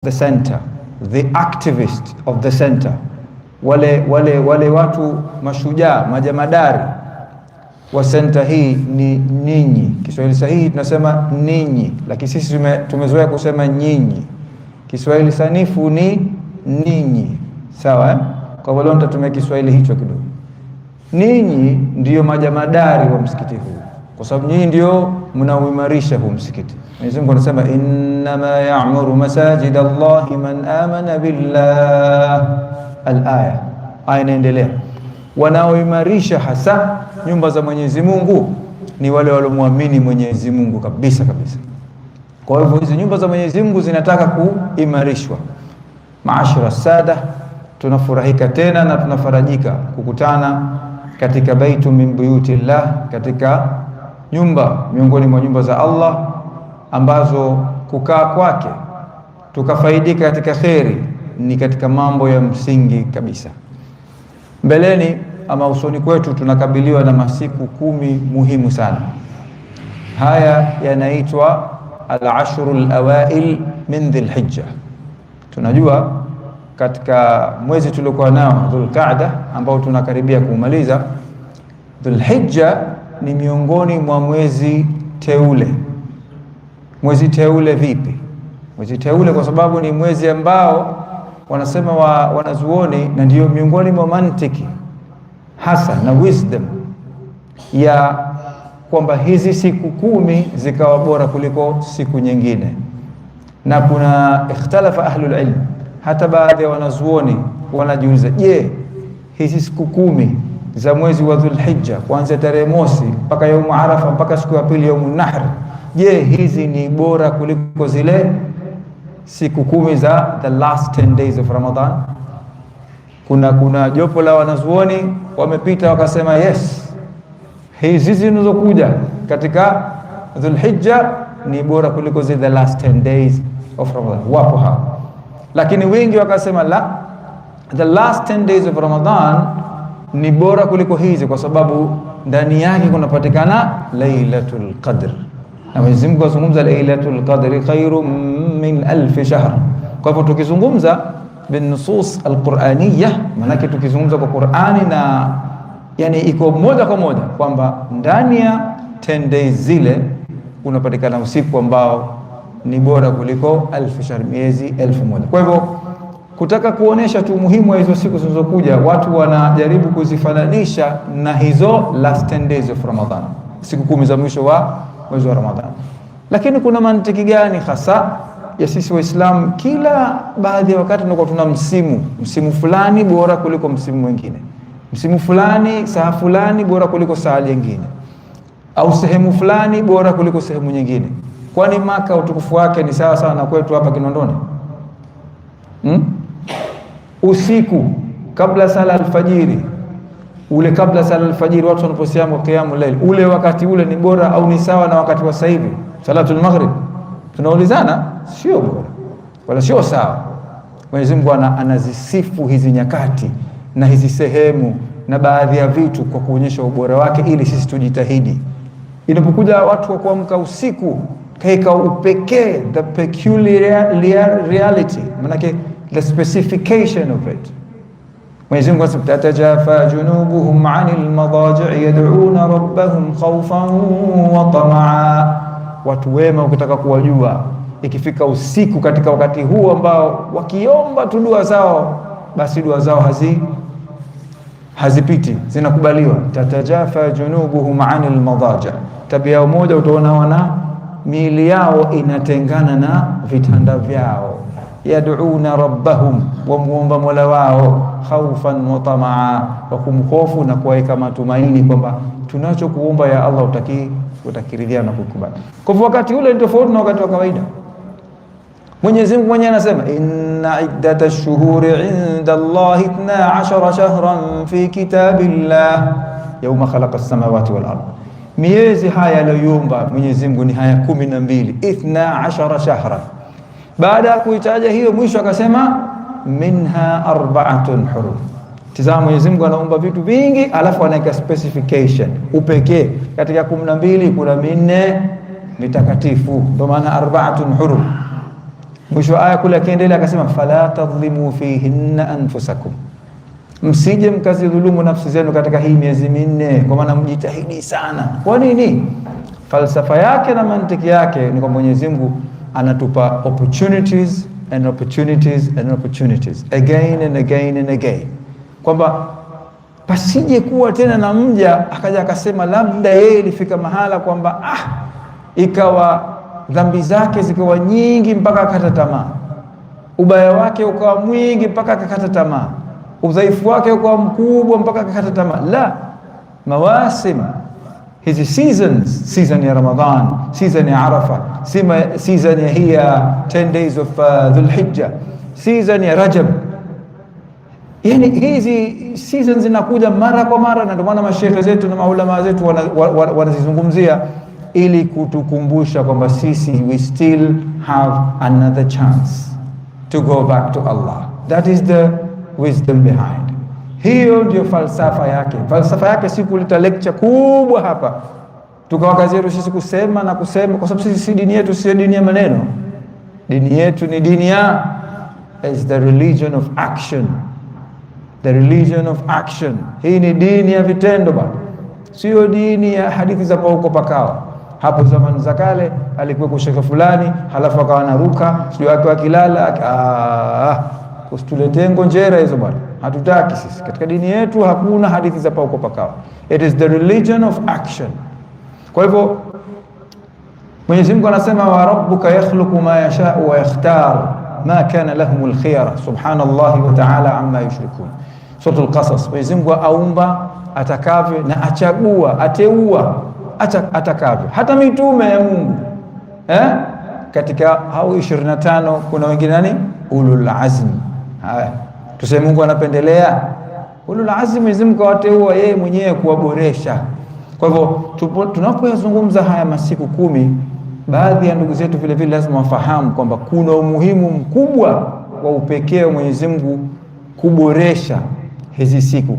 the center, the activist of the center, wale watu mashujaa, majamadari wa center hii ni ninyi. Kiswahili sahihi tunasema ninyi, lakini sisi tumezoea kusema nyinyi. Kiswahili sanifu ni ninyi, sawa eh? Kwa hivyo nitatumia Kiswahili hicho kidogo. Ninyi ndiyo majamadari wa msikiti huu, kwa sababu nyinyi ndio mnauimarisha huu msikiti. Mwenyezi Mungu anasema innama ya'muru masajid Allahi man amana billah. Al-aya inaendelea, wanaoimarisha hasa nyumba za Mwenyezi Mungu ni wale waliomwamini Mwenyezi Mungu kabisa kabisa. Kwa hivyo hizo nyumba za Mwenyezi Mungu zinataka kuimarishwa. Maashara sada, tunafurahika tena na tunafarajika kukutana katika baitu min buyutillah, katika nyumba miongoni mwa nyumba za Allah ambazo kukaa kwake tukafaidika katika kheri ni katika mambo ya msingi kabisa. Mbeleni ama usoni kwetu tunakabiliwa na masiku 10 muhimu sana. Haya yanaitwa al-ashrul awail min Dhul-Hijja. Tunajua katika mwezi tuliokuwa nao Dhul-Qa'da ambao tunakaribia kumaliza, Dhul-Hijja ni miongoni mwa mwezi teule. Mwezi teule vipi? Mwezi teule kwa sababu ni mwezi ambao wanasema wanazuoni, na ndio miongoni mwa mantiki hasa na wisdom ya kwamba hizi siku 10 zikawa bora kuliko siku nyingine. Na kuna ikhtalafa ahlul ilm, hata baadhi ya wanazuoni wanajiuliza, je, hizi siku 10 za mwezi wa Dhul-Hijja kuanzia tarehe mosi mpaka yaumu Arafa mpaka siku ya pili yaumu Nahr, je, hizi ni bora kuliko zile siku 10 za the last 10 days of Ramadan? Kuna jopo la wanazuoni wamepita wakasema yes, hizi zinazokuja katika Dhul-Hijja ni bora kuliko zile the last 10 days of Ramadan. Wapo hapa, lakini wengi wakasema la, the last 10 days of Ramadan ni bora kuliko hizi kwa sababu ndani yake kunapatikana Lailatul Qadr, na Mwenyezi Mungu azungumza Lailatul Qadri khairum min alf shahr. Kwa hivyo tukizungumza bin nusus al-Qur'aniyah, maana tukizungumza kwa Qur'ani, na yani iko moja kwa moja kwamba ndani ya 10 days zile unapatikana usiku ambao ni bora kuliko alf shahr, miezi 1000. Kwa hivyo kutaka kuonesha tu umuhimu wa hizo siku zinazokuja, watu wanajaribu kuzifananisha na hizo last 10 days of Ramadan, siku 10 za mwisho wa mwezi wa Ramadhan. Lakini kuna mantiki gani hasa ya sisi Waislamu kila baadhi ya wakati tunakuwa tuna msimu fulani bora kuliko msimu mwingine, msimu fulani saa fulani bora kuliko saa nyingine, au sehemu fulani bora kuliko sehemu nyingine? Kwani Maka utukufu wake ni sawa sawa na kwetu hapa Kinondoni? Usiku kabla sala alfajiri, ule kabla sala alfajiri watu wanaposiamu qiyamul layl, ule wakati ule ni bora au ni sawa na wakati wa sasa hivi salatul maghrib? Tunaulizana, sio bora wala sio sawa. Mwenyezi Mungu anazisifu hizi nyakati na hizi sehemu na baadhi ya vitu kwa kuonyesha ubora wake, ili sisi tujitahidi. Inapokuja watu wa kuamka usiku kaika upekee, the peculiar reality, manake the specification of it. Mwenyezi Mungu anasema tatajafa junubuhum 'anil madaji' yad'una rabbahum khawfan wa tamaa. Watu wema ukitaka kuwajua, ikifika usiku katika wakati huu ambao wakiomba tu dua zao, basi dua zao hazipiti, zinakubaliwa. Tatajafa junubuhum 'anil madaji', tabia moja utaona wana miili yao inatengana na vitanda vyao. Yad'una rabbahum, wa muomba mola wao, khawfan wa tamaa, wa kumhofu na kuweka matumaini kwamba tunachokuomba ya Allah utakiridhia na kukubali. Kwa hivyo wakati ule ni tofauti na wakati wa kawaida. Mwenyezi Mungu mwenyewe anasema inna iddatash shuhuri 'inda Allahi 12 shahran fi kitabillah yawma khalaqas samawati wal ardh. Miezi haya aliyoumba Mwenyezi Mungu ni haya 12, 12 shahran. Baada ya kuitaja hiyo mwisho akasema minha 4 hurum. Tazama, Mwenyezi Mungu anaumba vitu vingi alafu anaweka specification, upekee. Katika 12 kuna 4 mitakatifu, ndio maana 4 hurum. Mwisho aya kule akiendelea akasema fala tadhlimu fihinna anfusakum, msije mkazidhulumu nafsi zenu katika hii miezi minne, kwa maana mjitahidi sana. Kwa nini? Falsafa yake na mantiki yake ni kwa Mwenyezi Mungu anatupa opportunities and opportunities and opportunities again and again and again, kwamba pasije kuwa tena na mja akaja akasema labda yeye ilifika mahala kwamba ikawa dhambi zake zikawa nyingi mpaka akakata tamaa, ubaya wake ukawa mwingi mpaka akakata tamaa, udhaifu wake ukawa mkubwa mpaka akakata tamaa. La, mawasim hizi seasons, season ya Ramadhan, season ya Arafa, season ya hiya 10 days of Dhul-Hijjah, season ya Rajab, yani hizi seasons zinakuja mara kwa mara, na ndio maana masheikh zetu na maulama zetu wanazizungumzia ili kutukumbusha kwamba sisi we still have another chance to go back to Allah. That is the wisdom behind. Hiyo ndio falsafa yake. Falsafa yake si kuleta lecture kubwa hapa tukawakazeru sisi kusema na kusema, kwa sababu sisi dini yetu si dini ya maneno. Dini yetu ni dini ya is the religion of action. The religion of action. Hii ni dini ya vitendo bwana, sio dini ya hadithi za pauko pakawa. Hapo zamani za kale alikuwa shekhe fulani halafu akawa anaruka sio wake akilala, usituletee ngonjera hizo bwana, hatutaki sisi. Katika dini yetu hakuna hadithi za pauko pakawa. It is the religion of action. Kwa hivyo Mwenyezi Mungu anasema wa rabbuka yakhluqu ma yasha'u wa yakhtar ma kana lahumul khiyara subhanallahi wa ta'ala amma yushrikun. Suratul Qasas. Mwenyezi Mungu aumba atakavyo na achagua, ateua atakavyo. Hata mitume ya Mungu katika hao 25 kuna wengine nani? Ulul azmi. Haya, tuseme Mungu anapendelea ulul azmi, Mwenyezi Mungu awateua yeye mwenyewe kuwaboresha. Kwa hivyo tunapozungumza haya masiku 10, baadhi ya ndugu zetu vile vile lazima wafahamu kwamba kuna umuhimu mkubwa wa upekee wa Mwenyezi Mungu kuboresha hizi siku.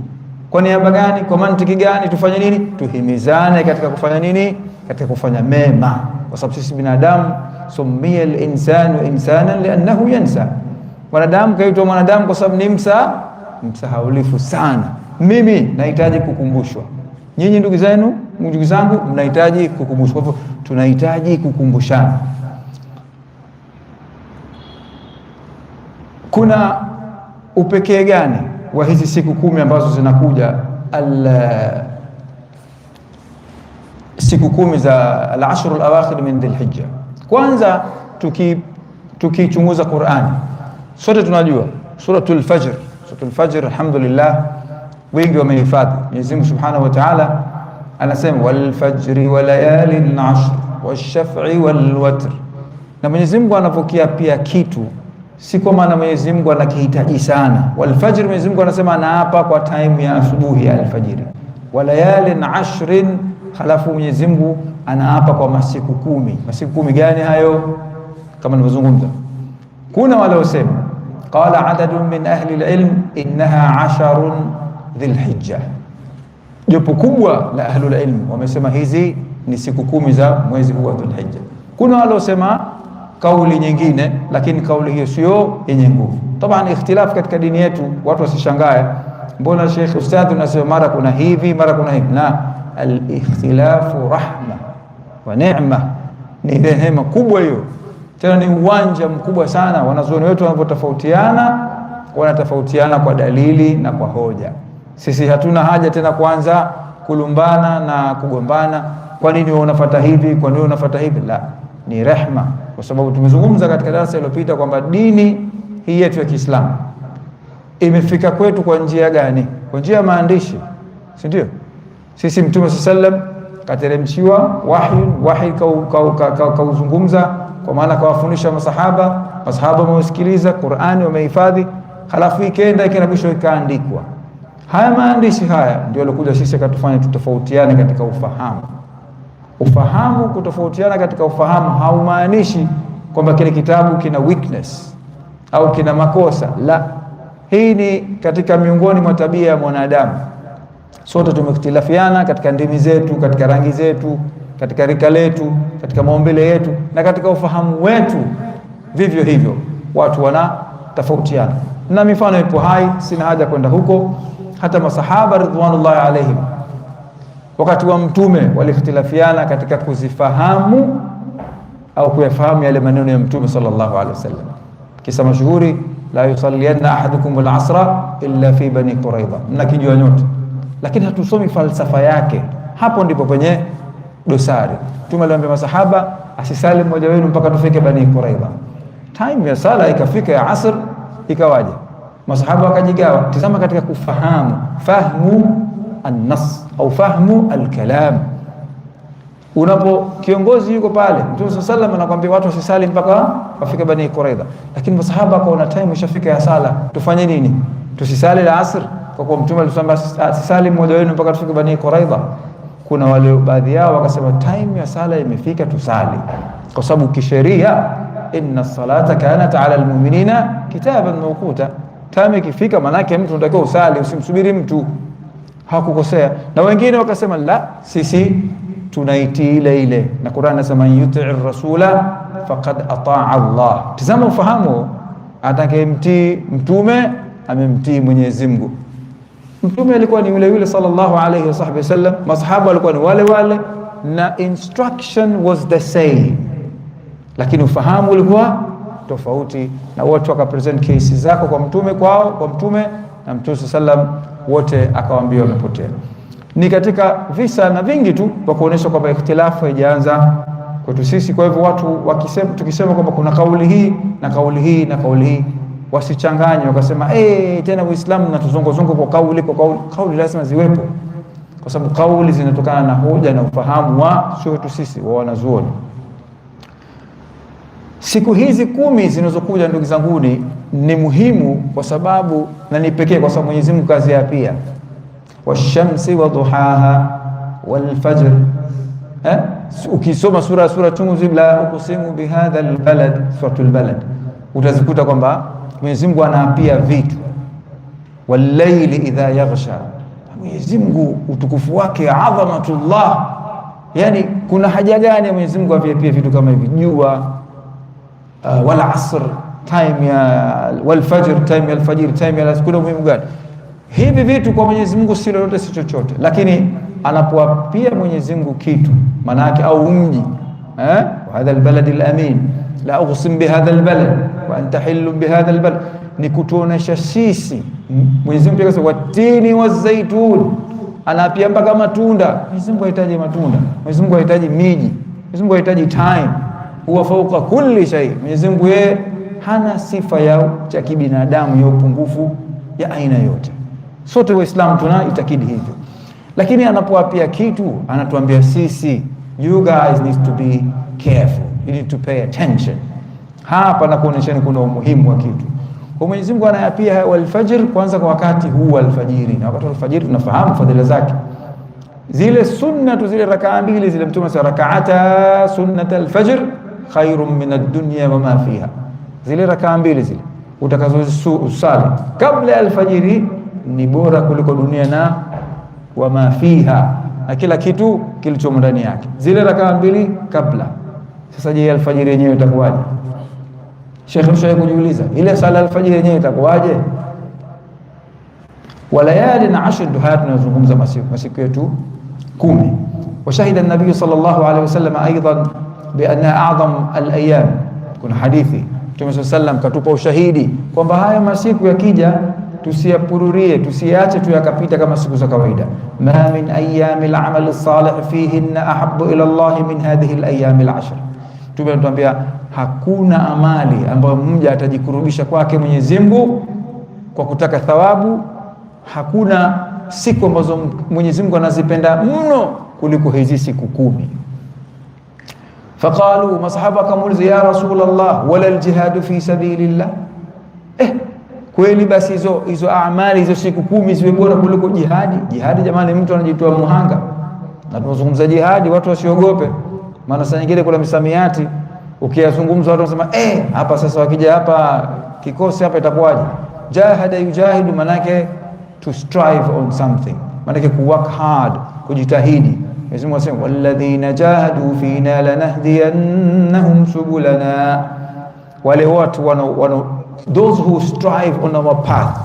Kwa niaba gani? Kwa mantiki gani? Tufanye nini? Tuhimizane katika kufanya nini? Katika kufanya mema, kwa sababu sisi binadamu summiya al-insanu insanan li'annahu yansa. Mwanadamu kaitwa mwanadamu kwa sababu ni msahaulifu sana. Mimi nahitaji kukumbushwa, nyinyi ndugu zangu mnahitaji kukumbushwa. Kwa hivyo tunahitaji kukumbushana. Kuna upekee gani wa hizi siku 10 ambazo zinakuja, siku 10 za al-ashr al-awakhir min Dhul-Hijjah? Kwanza tukichunguza Qur'ani, sote tunajua suratul Fajr, alhamdulillah wengi wamehifadhi. Mwenyezi Mungu Subhanahu wa Ta'ala anasema wal fajri wa layalin 'ashr wash-shaf'i wal watr. Na Mwenyezi Mungu anapokia pia kitu, si kwa maana Mwenyezi Mungu anakihitaji sana. Wal fajr, Mwenyezi Mungu anasema anaapa kwa time ya asubuhi ya alfajiri. Wa layalin 'ashrin, halafu Mwenyezi Mungu anaapa kwa masiku 10. Masiku 10 gani hayo? Kama nilivyozungumza, kuna wale wasema qala adadun min ahli al-ilm innaha 'asharun Dhul-Hijjah. Jopo kubwa la ahli al-ilm wamesema hizi ni siku 10 za mwezi huu wa Dhul-Hijjah. Kuna wale wasema kauli nyingine, lakini kauli hiyo sio yenye nguvu. Taban ikhtilaf katika dini yetu, watu wasishangae mbona Sheikh Ustadh unasema mara kuna hivi mara kuna hivi. Na al-ikhtilafu rahma wa ni'ma, ni rehema kubwa hiyo, tena ni uwanja mkubwa sana. Wanazuoni wetu wanatofautiana kwa dalili na kwa hoja. Sisi hatuna haja tena kuanza kulumbana na kugombana, kwa nini wewe unafuata hivi, kwa nini unafuata hivi. La, ni rehma, kwa sababu tumezungumza katika darasa iliyopita kwamba dini hii yetu ya Kiislamu imefika kwetu kwa njia gani? Kwa njia ya maandishi, si ndio? Sisi Mtume sallam kateremshiwa wahi kauzungumza, kwa maana kawafundisha masahaba wamesikiliza Qur'ani, wamehifadhi, halafu ikaenda ikanabishwa ikaandikwa. Haya maandishi haya ndio yalikuja sisi akatufanya tutofautiane katika ufahamu. Kutofautiana katika ufahamu haumaanishi kwamba kile kitabu kina weakness au kina makosa. La, hii ni katika miongoni mwa tabia ya mwanadamu. Sote tumekhtilifiana katika ndimi zetu, katika rangi zetu, katika rika letu, katika maumbile yetu na katika ufahamu wetu vivyo hivyo watu wanatofautiana, na mifano ipo hai, sina haja kwenda huko. Hata masahaba ridwanullahi alaihim wakati wa mtume walikhtilafiana katika kuzifahamu au kuyafahamu yale maneno ya mtume sallallahu alaihi wasallam. Kisa mashuhuri, la yusallianna ahadukum al-asra illa fi bani Quraidha, mnakijua nyote, lakini hatusomi falsafa yake. Hapo ndipo kwenye dosari. Mtume aliwaambia masahaba, asisali mmoja wenu mpaka tufike bani Quraidha. Time ya sala ikafika ya asr, ikawaje? Masahaba wakajigawa. Tazama katika kufahamu, fahmu an-nas au fahmu al-kalam. Unapo kiongozi yuko pale, Mtume sallallahu alayhi anakuambia watu wasisali mpaka wafike bani Quraidha, lakini masahaba wakaona time ishafika ya sala, tufanye nini? Tusisali la asr kwa kuwa Mtume alisema asisali mmoja wenu mpaka tufike bani Quraidha. Kuna wale baadhi yao wakasema time ya sala imefika, tusali, kwa sababu kisheria inna salata kanat ala almu'minina kitaban mawquta. Time ikifika manake mtu unatakiwa usali, usimsubiri mtu. Hakukosea. Na wengine wakasema la, sisi tunaiti ile, na Qur'an inasema yuti'ir rasula faqad ata'a Allah. Tazama ufahamu, atakayemtii mtume amemtii Mwenyezi Mungu. Mtume alikuwa ni yule sallallahu alayhi wasallam, masahaba walikuwa ni wale, na instruction was the same, lakini ufahamu ulikuwa tofauti, na wote wakapresent cases zako kwa mtume kwa mtume, na Mtume sallam wote akawaambia wamepotea. Ni katika visa na vingi tu kwa kuonesha kwamba ikhtilafu haijaanza kwetu sisi. Kwa hivyo watu tukisema kwamba kuna kauli hii na kauli hii na kauli hii, wasichanganye wakasema tena Uislamu na tuzongozongo kwa kauli. Kauli lazima ziwepo, kwa sababu kauli zinatokana na hoja na ufahamu wa sio wetu sisi, wa wanazuoni. Siku hizi 10 zinazokuja, ndugu zanguni, ni muhimu kwa sababu na ni pekee kwa sababu Mwenyezi Mungu kazi ya pia washamsi wa duhaha wal fajr. Ukisoma sura chungu la uqsimu bihadha albalad, suratul balad, utazikuta kwamba Mwenyezi Mungu anaapia vitu. Wal layli idha yaghsha, Mwenyezi Mungu utukufu wake, adhamatullah, yani kuna haja gani ya Mwenyezi Mungu aviapia vitu kama hivi? Jua, wal asr, time ya wal fajr, time ya alfajiri, time ya kuna muhimu gani? Hivi vitu kwa Mwenyezi Mungu si lolote, si chochote, lakini anapoapia Mwenyezi Mungu kitu maana yake, au mji wa hadha albalad alamin, la uqsim bihadha albalad wa anta hillu bihadha albalad, ni kutuonesha sisi. Mwenyezi Mungu akasema watini wazaitun, anaapia mpaka matunda. Mwenyezi Mungu hahitaji matunda, Mwenyezi Mungu hahitaji miji, Mwenyezi Mungu hahitaji time, huwa fauka kulli shay. Mwenyezi Mungu yeye hana sifa ya cha kibinadamu ya upungufu ya aina yote. Sote Waislamu tunaitakidi hivyo, lakini anapoapia kitu anatuambia sisi, you guys need to be careful, you need to pay attention. Hapa na kuonesheni kuna umuhimu wa kitu. Kwa Mwenyezi Mungu anayapia wal fajr, kwanza kwa wakati huu alfajiri, na wakati alfajiri tunafahamu fadhila zake. Zile sunna tu, zile rakaa mbili zile, Mtume sa rak'ata sunnat alfajr khairun min ad-dunya wa ma fiha. Zile rakaa mbili zile utakazosali kabla ya alfajiri ni bora kuliko dunia na wa ma fiha, na kila kitu kilichomo ndani yake. Zile rakaa mbili kabla. Sasa je, alfajiri yenyewe itakuwaje? Sheikh mshaye kujiuliza, ile sala alfajiri yenyewe itakuwaje? Walayali na ashr, duha tunazungumza masiku yetu 10. Washahida an-nabiy sallallahu alayhi wasallam aidan bi anna a'zam al-ayyam, kuna hadithi Mtume sallam katupa ushahidi kwamba haya masiku yakija tusiyapururie, tusiache tu yakapita kama siku za kawaida. Ma min ayami al-amal as-salih fihinna ahabbu ila Allah min hadhihi al-ayam al-ashr. Mtume anatuambia hakuna amali ambayo mja atajikurubisha kwake Mwenyezi Mungu kwa kutaka thawabu, hakuna siku ambazo Mwenyezi Mungu anazipenda mno kuliko hizi siku 10. Faqalu, masahaba kamuuliza, ya Rasulullah, wala al-jihad fi sabilillah, kweli basi hizo amali hizo siku 10 ziwe bora kuliko jihadi? Jihadi jamani, mtu anajitoa muhanga, na tunazungumza jihadi, watu wasiogope. Maana saa nyingine kuna misamiati ukiyazungumza watu wanasema hapa sasa, wakija hapa kikosi hapa itakuwaje? Jahada yujahidu, manake to strive on something, manake ku work hard, kujitahidi. Mwenyezi Mungu anasema walladhina jahadu fina lanahdiyannahum subulana, wale watu those who strive on our path,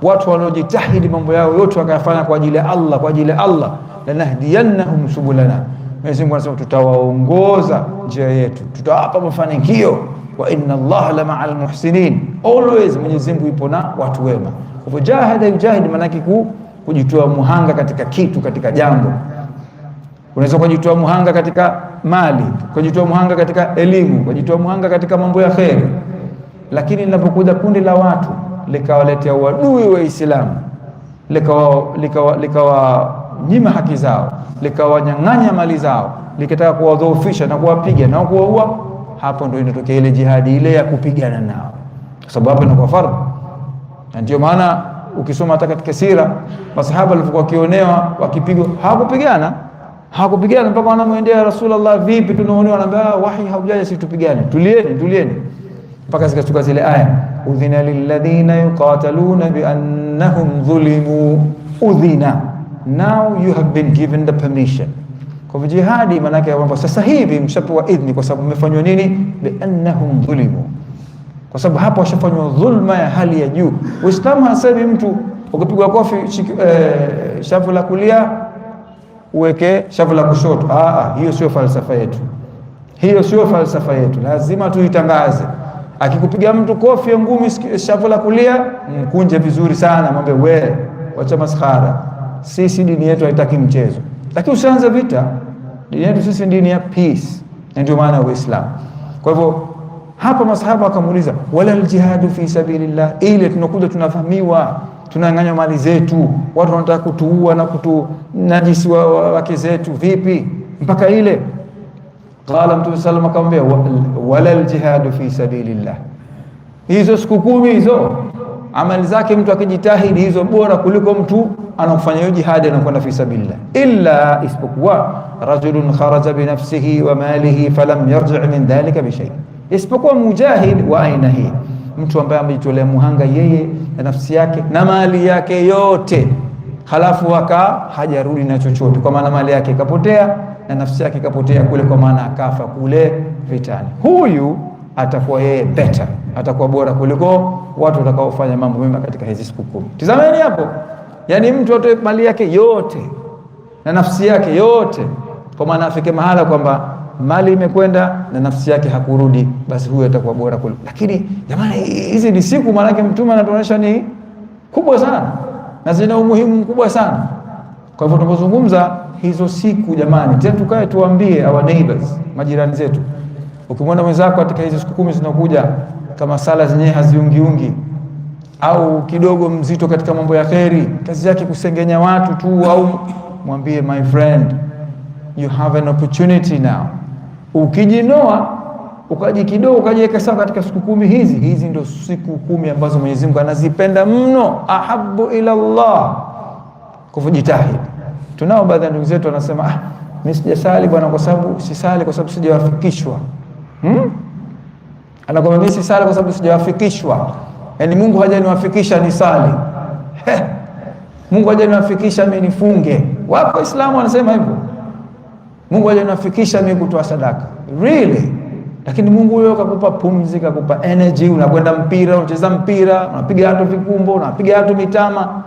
watu wanaojitahidi mambo yao yote wakayafanya kwa ajili ya Allah, kwa ajili ya Allah, lanahdiyannahum subulana, Mwenyezi Mungu anasema tutawaongoza njia yetu, tutawapa mafanikio. Wa inna Allah la ma'al muhsinin, always Mwenyezi Mungu yupo na watu wema. Kwa jahada yujahid, maana yake kujitoa muhanga katika kitu, katika jambo. Unaweza kujitoa muhanga katika mali, kujitoa muhanga katika elimu, kujitoa muhanga katika mambo ya kheri, lakini linapokuja kundi la watu likawaletea uadui wa Uislamu, likawa nyima haki zao, likawanyang'anya mali zao, likitaka kuwadhoofisha na kuwapiga na kuwaua, hapo ndio inatokea ile jihadi ile ya kupigana nao, kwa sababu hapo inakuwa fardhu. Na ndio maana ukisoma hata katika sira, masahaba walikuwa wakionewa, wakipigwa, hawakupigana mpaka wanamwendea Rasulullah, vipi tunaonewa? Anambia wahi haujaja, si tupigane, tulieni, mpaka zikatoka zile aya, udhina lilladhina yuqataluna bi annahum dhulimu. Udhina, now you have been given the permission. Kwa jihadi maana yake kwamba sasa hivi mshapewa idhni, kwa sababu mmefanywa nini? Bi annahum dhulimu, kwa sababu hapo washafanywa dhulma ya hali ya juu. Uislamu hasemi mtu ukipigwa kofi shavu la kulia uweke shavu la kushoto. Hiyo sio falsafa yetu, hiyo sio falsafa yetu. Lazima tuitangaze. Akikupiga mtu kofi ya ngumi shavu la kulia, mkunje vizuri sana, mwambie wewe wacha maskhara, sisi dini yetu haitaki mchezo. Lakini usianze vita. Dini yetu sisi dini ya peace, na ndio maana Uislamu. Kwa hivyo hapa masahaba wakamuuliza, wala aljihadu fi sabilillah, ile tunakuja tunafahamiwa, tunang'anywa mali zetu, watu wanataka kutuua na kutunajisi wake zetu, vipi mpaka ile? Qala Mtume sallallahu akamwambia, wala aljihadu fi sabilillah, hizo siku 10 hizo amali zake mtu akijitahidi hizo bora kuliko mtu anafanya hiyo jihadi anakwenda fi sabilillah, illa isipokuwa rajulun kharaja bi nafsihi wa malihi falam yarji' min dhalika bi shay, isipokuwa mujahid wa aina hii, mtu ambaye amejitolea muhanga yeye na nafsi yake na mali yake yote, halafu hajarudi na chochote, kwa maana mali yake ikapotea na nafsi yake ikapotea kule, kwa maana akafa kule vitani, huyu atakuwa yeye better, atakuwa bora kuliko watu watakaofanya mambo mema katika hizi siku 10. Tazameni hapo, yani mtu atoe mali yake yote na nafsi yake yote, kwa maana afike mahala kwamba mali imekwenda na nafsi yake hakurudi, basi huyo atakuwa bora kuliko. Lakini jamani, hizi ni siku, maana yake Mtume anatuonyesha ni kubwa sana na zina umuhimu mkubwa sana. Kwa hivyo tunapozungumza hizo siku, jamani, tena tukae tuambie our neighbors, majirani zetu, ukimwona mwenzako katika hizo siku 10 zinakuja, kama sala zenyewe haziungiungi au kidogo mzito katika mambo ya kheri, kazi yake kusengenya watu tu, au mwambie my friend, you have an opportunity now. Ukijinoa kidogo ukajiweka sawa katika siku 10 hizi ndio siku 10 ambazo Mwenyezi Mungu anazipenda mno, ahabbu ila Allah. Kujitahidi. Tunao baadhi ya ndugu zetu wanasema, mimi sijasali bwana kwa sababu sisali kwa sababu sijawafikishwa. Anakwambia mimi sisali kwa sababu sijawafikishwa. Yaani Mungu hajaniwafikisha nisali. Mungu hajaniwafikisha mimi nifunge. Wapo Waislamu wanasema hivyo. Mungu hajaniwafikisha mimi kutoa sadaka. Really? Lakini Mungu huyo akakupa pumzi, akakupa energy, unakwenda mpira, unacheza mpira, unapiga watu vikumbo, unapiga watu mitama.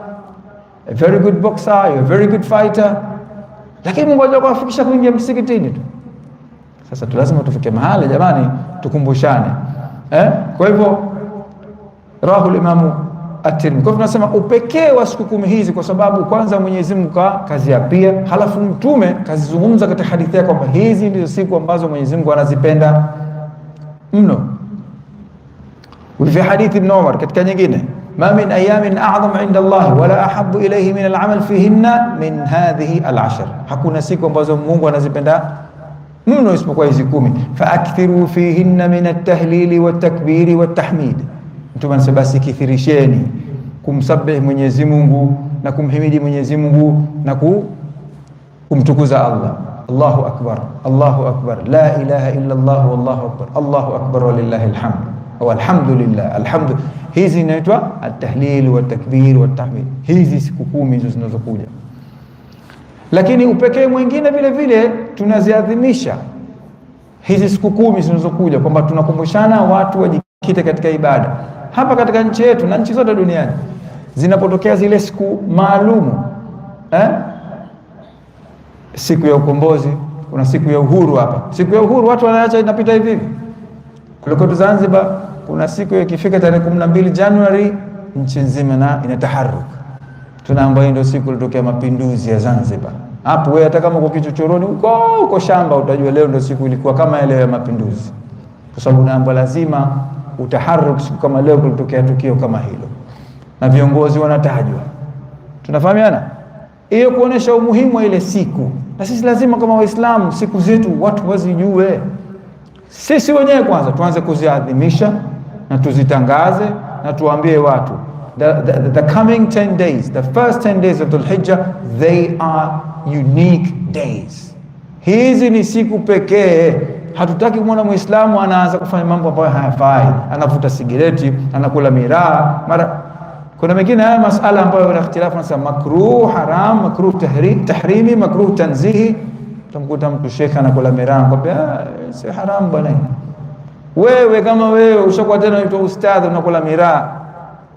A very good boxer, you're a very good fighter. Lakini Mungu hajakufikisha kuingia msikitini tu. Sasa lazima tufike mahali jamani, tukumbushane. Kwa hivyo rahul Imamu At-Tirmidhi. Kwa hivyo tunasema upekee wa siku 10 hizi, kwa sababu kwanza Mwenyezi Mungu kazi ya pia, halafu Mtume kazizungumza katika hadithi yake kwamba hizi ndizo siku ambazo Mwenyezi Mungu anazipenda mno. Wa hadithi Ibn Umar katika nyingine, ma min ayamin a'zam 'inda Allah wala ahabbu ilayhi min al-'amal fihinna min hadhihi al-'ashr, hakuna siku ambazo Mungu anazipenda mno isipokuwa hizi 10. Fa akthiru fihinna min at-tahlili wat-takbiri wat-tahmid, Mtume anasema basi kithirisheni kumsabihi Mwenyezi Mungu na kumhimidi Mwenyezi Mungu na kumtukuza Allah. Allahu akbar, Allahu akbar, la ilaha illa Allah, wallahu akbar, Allahu akbar walillahi alhamd, wa alhamdulillah, alhamdu. Hizi inaitwa at-tahlil wa takbir wa tahmid, hizi siku 10 hizo zinazokuja. Lakini upekee mwingine vile vile tunaziadhimisha hizi siku 10 zinazokuja, kwamba tunakumbushana watu wajikite katika ibada hapa katika nchi yetu na nchi zote duniani. Zinapotokea zile siku maalumu, siku ya ukombozi, kuna siku ya uhuru hapa. Siku ya uhuru watu wanaacha inapita hivi hivi. Kule kwetu Zanzibar kuna siku ikifika tarehe 12 Januari nchi nzima na inataharuka. Tunaambiwa ndio siku ilitokea mapinduzi ya Zanzibar. Hapo wewe hata kama uko kichochoroni uko shamba utajua leo ndio siku ilikuwa kama ile ya mapinduzi. Kwa sababu naambiwa lazima utaharuka siku kama leo kulitokea tukio kama hilo. Na viongozi wanatajwa. Tunafahamiana? Hiyo kuonesha umuhimu wa ile siku. Na sisi lazima kama Waislamu siku zetu watu wazijue. Sisi wenyewe kwanza tuanze kuziadhimisha na tuzitangaze na tuambie watu the coming 10 days, the first 10 days of Dhul Hijjah, they are unique days. Hizi ni siku pekee. Hatutaki kumwona Muislamu anaanza kufanya mambo ambayo hayafai, anavuta sigareti, anakula miraa. Mara kuna mengine haya masala ambayo yana ikhtilafu, nasema makruh, haram, makruh tahrimi, makruh tanzihi. Tumkuta mtu shekha anakula miraa, anakuambia si haram bwana. Wewe kama wewe ushakuwa tena unaitwa ustadhi unakula miraa,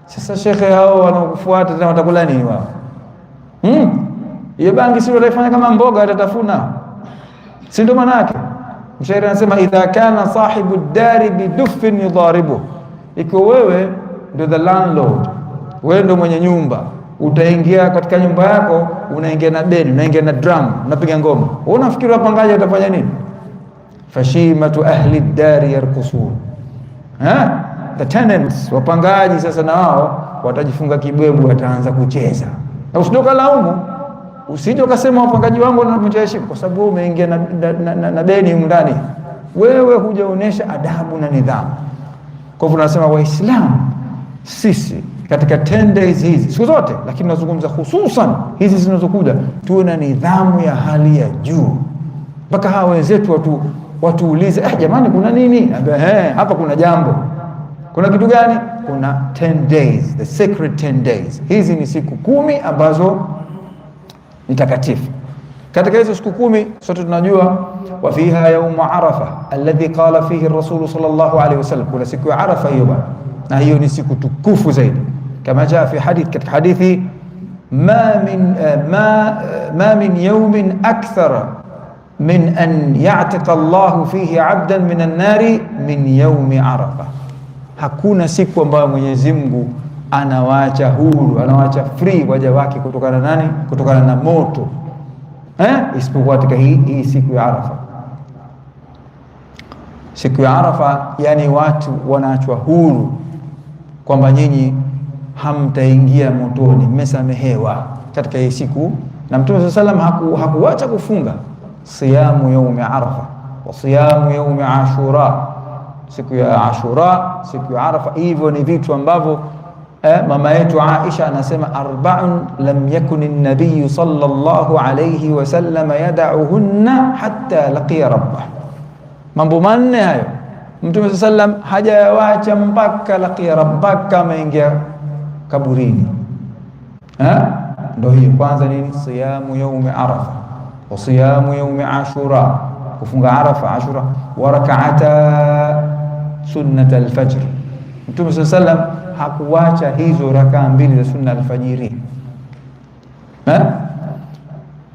sasa shekhe hao wanaokufuata tena watakula nini wao? Hiyo bangi sio wataifanya kama mboga watatafuna, si ndio? Maana yake mshairi anasema idha kana sahibu dari biduffin yudharibu. Ikiwa wewe ndio the landlord, wewe ndio mwenye nyumba, utaingia katika nyumba yako, unaingia na beni, unaingia na drum, unapiga ngoma, wewe unafikiri wapangaji watafanya nini? Fashimatu ahli dari yarkusun. The tenants, wapangaji sasa na wao watajifunga kibwebu, wataanza kucheza. Na usidoka laumu, usije ukasema wapangaji wangu wanavunja heshima kwa sababu umeingia na beni ndani. Wewe hujaonesha adabu na nidhamu. Kwa hivyo tunasema Waislamu sisi katika 10 days hizi siku zote, lakini nazungumza hususan hizi zinazokuja, tuwe na nidhamu ya hali ya juu. Mpaka hawa wenzetu watuulize, jamani kuna nini? Hapa kuna jambo. Kuna kitu gani? Kuna 10 days, the sacred 10 days. Hizi ni siku 10 ambazo ni takatifu. Katika hizo siku 10 sote tunajua wa fiha yawm Arafa alladhi qala fihi ar-rasul sallallahu alayhi wasallam. Kuna siku ya Arafa hiyo bwana, na hiyo ni siku tukufu zaidi, kama jaa fi hadith, katika hadithi ma min yawmin akthara min an ya'tiqa Allah fihi 'abdan min an-nari min yawm Arafa. Hakuna siku ambayo Mwenyezi Mungu anawaacha huru, anawaacha free waja wake kutokana na nani? Kutokana na moto, isipokuwa katika hii siku ya Arafa. Siku ya Arafa, yani watu wanaachwa huru kwamba nyinyi hamtaingia motoni, mmesamehewa katika hii siku. Na Mtume sallallahu alayhi wasallam hakuacha kufunga siyamu yaumi Arafa wa siyamu yaumi Ashura, siku ya Ashura, siku ya Arafa. Hivyo ni vitu ambavyo mama yetu Aisha anasema arba'un lam yakun an-nabiy sallallahu alayhi wasallam yad'uhunna hatta laqiya rabbah. Mambo manne hayo Mtume sallam hajawacha mpaka laqiya rabbah, kama ingia kaburini. Ndio hiyo kwanza nini? Siyamu yaumi Arafa wa siyamu yaumi Ashura, kufunga Arafa, Ashura, wa rak'ata sunnat al-fajr. Mtume sallam hakuwacha hizo rakaa 2 za sunna al-fajiri.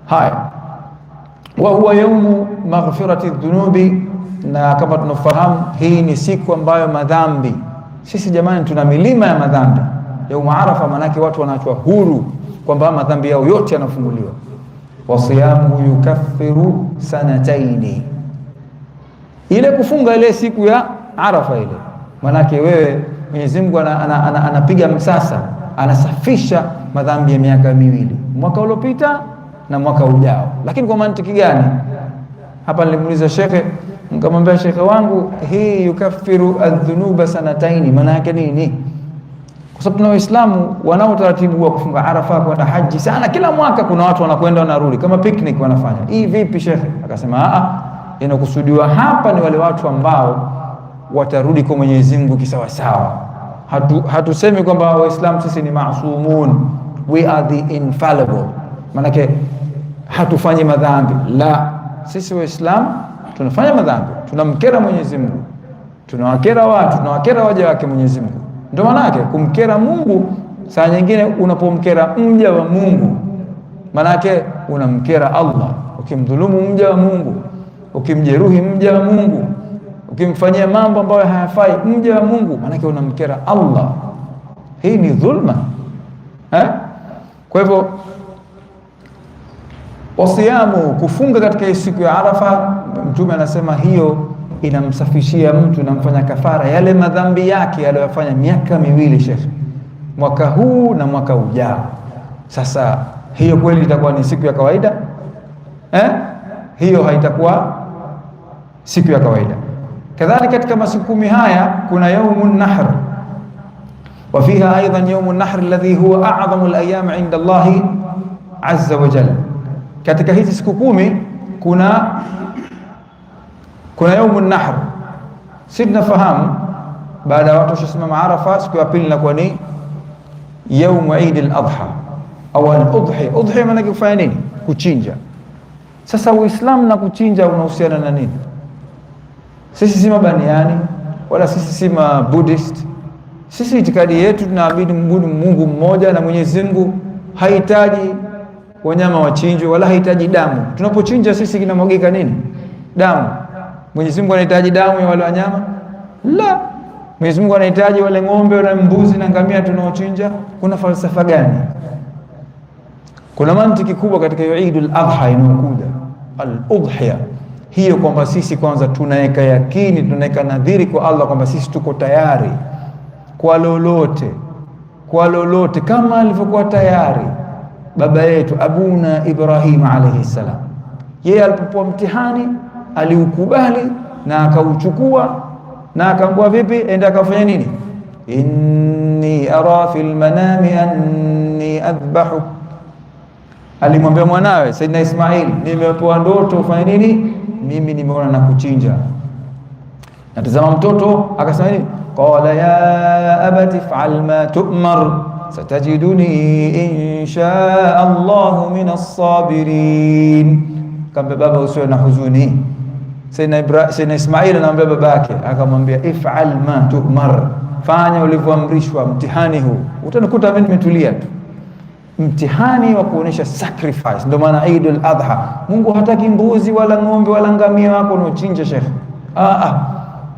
Haya, wa huwa yawmu maghfirati dhunubi. Na kama tunafahamu hii ni siku ambayo madhambi, sisi jamani tuna milima ya madhambi. Yaumu Arafa manake watu wanaachwa huru kwamba madhambi yao yote yanafunguliwa. Wa siyamu yukaffiru sanataini, ile kufunga ile siku ya Arafa ile manake wewe Mwenyezi Mungu anapiga msasa, anasafisha madhambi ya miaka 2, mwaka uliopita na mwaka ujao. Lakini kwa mantiki gani? Hapa nilimuuliza shekhe, nikamwambia shekhe wangu, hii yukaffiru adh-dhunuba sanataini maana yake nini? Kwa sababu na Waislamu wanao taratibu wa kufunga Arafa, kwenda haji sana kila mwaka. Kuna watu wanakwenda wanarudi kama picnic wanafanya. Hii vipi shekhe? Akasema inakusudiwa hapa ni wale watu ambao watarudi kwa Mwenyezi Mungu kisawasawa. Hatusemi kwamba Waislamu sisi ni maasumun, we are the infallible, manake hatufanyi madhambi. La, sisi Waislamu tunafanya madhambi, tunamkera Mwenyezi Mungu, tunawakera watu, tunawakera waja wake Mwenyezi Mungu. Ndio maana yake kumkera Mungu. Saa nyingine unapomkera mja wa Mungu, maana yake unamkera Allah. Ukimdhulumu mja wa Mungu, ukimjeruhi mja wa Mungu, ukimfanyia mambo ambayo hayafai mja wa Mungu, maana yake unamkera Allah. Hii ni dhulma. Kwa hivyo wasiyamu, kufunga katika siku ya Arafa, Mtume anasema hiyo inamsafishia mtu, inamfanya kafara yale madhambi yake aliyofanya miaka miwili, Sheikh, mwaka huu na mwaka ujao. Sasa hiyo kweli itakuwa ni siku ya kawaida? Hiyo haitakuwa siku ya kawaida. Kadhalika katika masiku 10 haya kuna yaumun nahr, wa fiha aidan yaumun nahr alladhi huwa a'zamu al-ayyam 'inda Allah azza wa jalla. Katika hizi siku 10 kuna yaumun nahr. Sisi tunafahamu baada ya watu kusimama Arafa, siku ya pili inakuwa ni yaumu Eid al-Adha au al-Udhi. Udhi maana yake kufanya nini? Kuchinja. Sasa Uislamu na kuchinja unahusiana na nini? Sisi si mabaniani wala sisi si Buddhist. Sisi itikadi yetu tunaamini Mungu mmoja, na Mwenyezi Mungu hahitaji wanyama wachinjwe wala hahitaji damu. Tunapochinja sisi kinamwagika nini? Damu. Mwenyezi Mungu anahitaji damu ya wale wanyama? La. Mwenyezi Mungu anahitaji wale ng'ombe na mbuzi na ngamia tunaochinja? Kuna falsafa gani? Kuna mantiki kubwa katika Eidul Adha inayokuja al-Udhiya, hiyo kwamba sisi kwanza tunaweka yakini, tunaweka nadhiri kwa Allah kwamba sisi tuko tayari kwa lolote kama alivyokuwa tayari baba yetu Abuna Ibrahim alayhi salam. Yeye alipopewa mtihani aliukubali na akauchukua, na akaambiwa vipi? Enda akafanya nini? Inni ara fil manami anni adhbahu. Alimwambia mwanawe Saidina Ismail, nimepewa ndoto ufanye nini? Mimi nimeona na kuchinja. Natazama mtoto akasema nini? Qala ya abati fa'al ma tu'mar satajiduni insha Allah minas sabirin. Kamba baba, usiwe na huzuni. Saidina Ismail anamwambia babake, akamwambia if'al ma tu'mar, fanya ulivyoamrishwa. Mtihani huu utanikuta mimi nimetulia tu, mtihani wa kuonesha sacrifice. Ndio maana Eidul Adha, Mungu hataki mbuzi wala ng'ombe wala ngamia wako unaochinja, Sheikh.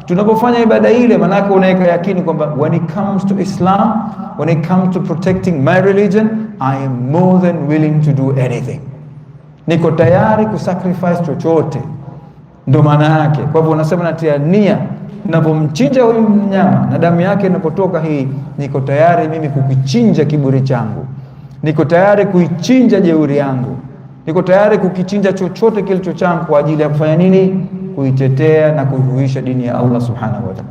Tunapofanya ibada ile, manake unaweka yakini kwamba when it comes to Islam, when it comes to protecting my religion, I am more than willing to do anything. Niko tayari kusacrifice chochote. Ndio maana yake. Kwa hivyo unasema natia nia, ninapomchinja huyu mnyama na damu yake inapotoka hii, niko tayari mimi kukichinja kiburi changu, niko tayari kuichinja jeuri yangu, niko tayari kukichinja chochote kilicho changu kwa ajili ya kufanya nini? Kuitetea na kuihuisha dini ya Allah subhanahu wa ta'ala.